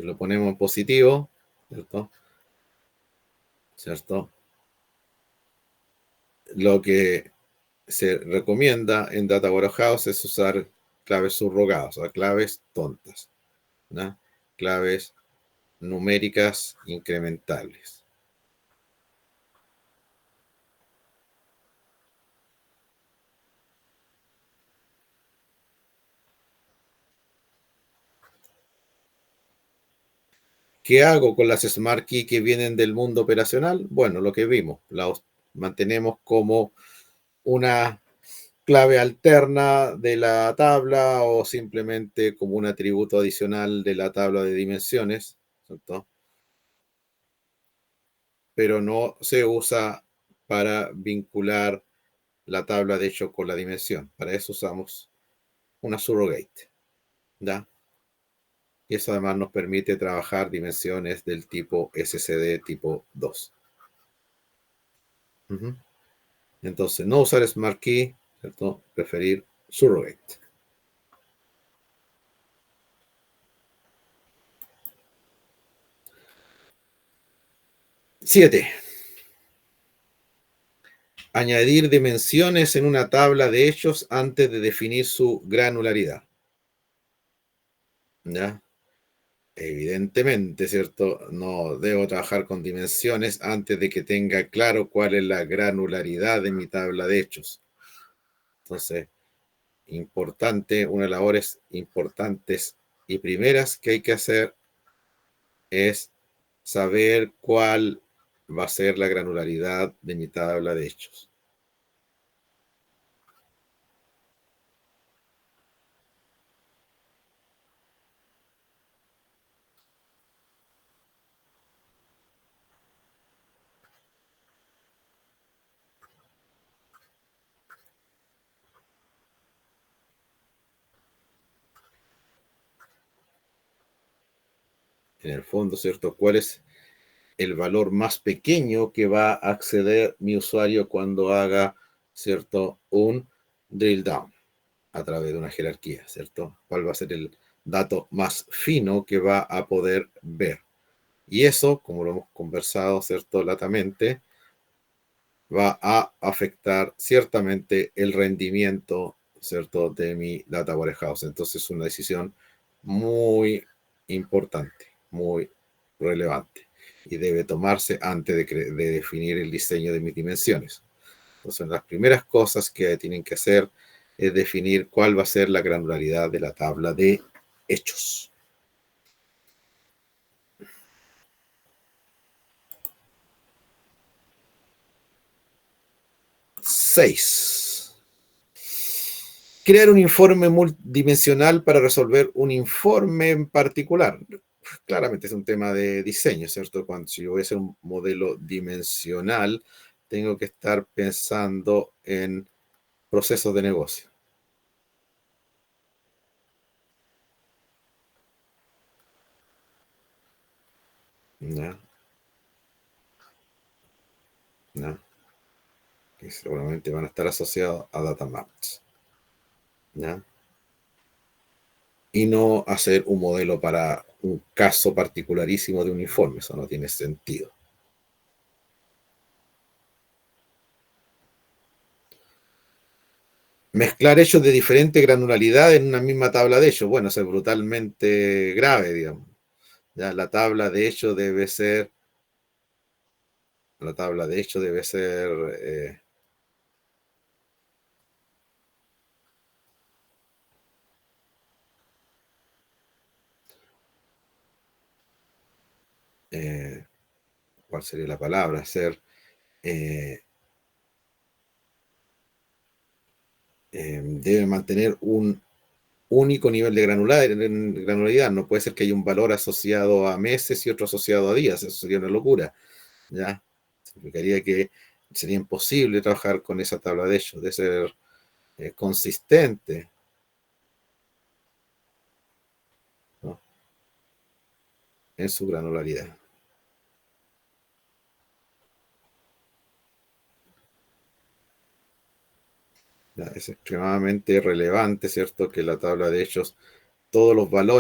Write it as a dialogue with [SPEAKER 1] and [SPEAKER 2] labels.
[SPEAKER 1] lo ponemos en positivo, ¿cierto? ¿Cierto? Lo que se recomienda en Data Warehouse es usar claves subrogadas, o sea, claves tontas, ¿no? Claves numéricas incrementables. ¿Qué hago con las Smart Key que vienen del mundo operacional? Bueno, lo que vimos, las mantenemos como una clave alterna de la tabla o simplemente como un atributo adicional de la tabla de dimensiones, ¿cierto? Pero no se usa para vincular la tabla de hecho con la dimensión. Para eso usamos una surrogate, ¿ya? Y eso además nos permite trabajar dimensiones del tipo SCD tipo 2. Ujú. Entonces, no usar Smart Key, ¿cierto? Preferir surrogate. 7. Añadir dimensiones en una tabla de hechos antes de definir su granularidad. ¿Ya? Evidentemente, ¿cierto? No debo trabajar con dimensiones antes de que tenga claro cuál es la granularidad de mi tabla de hechos. Entonces, importante, una de las labores importantes y primeras que hay que hacer es saber cuál va a ser la granularidad de mi tabla de hechos. En el fondo, ¿cierto? ¿Cuál es el valor más pequeño que va a acceder mi usuario cuando haga, ¿cierto? Un drill down a través de una jerarquía, ¿cierto? ¿Cuál va a ser el dato más fino que va a poder ver? Y eso, como lo hemos conversado, ¿cierto? Latamente, va a afectar ciertamente el rendimiento, ¿cierto? De mi data warehouse. Entonces, es una decisión muy importante, muy relevante y debe tomarse antes de definir el diseño de mis dimensiones. Entonces, las primeras cosas que tienen que hacer es definir cuál va a ser la granularidad de la tabla de hechos. 6. Crear un informe multidimensional para resolver un informe en particular. Claramente es un tema de diseño, ¿cierto? Cuando si yo voy a hacer un modelo dimensional, tengo que estar pensando en procesos de negocio. ¿Ya? ¿Ya? Que seguramente van a estar asociados a data maps. ¿Ya? Y no hacer un modelo para un caso particularísimo de un informe. Eso no tiene sentido. Mezclar hechos de diferente granularidad en una misma tabla de hechos. Bueno, eso es brutalmente grave, digamos. Ya la tabla de hechos debe ser eh, ¿cuál sería la palabra? Eh, debe mantener un único nivel de granularidad. No puede ser que haya un valor asociado a meses y otro asociado a días. Eso sería una locura. ¿Ya? Significaría que sería imposible trabajar con esa tabla de hechos, de ser consistente, ¿no? En su granularidad. ¿Ya? Es extremadamente relevante, ¿cierto? Que la tabla de hechos, todos los valores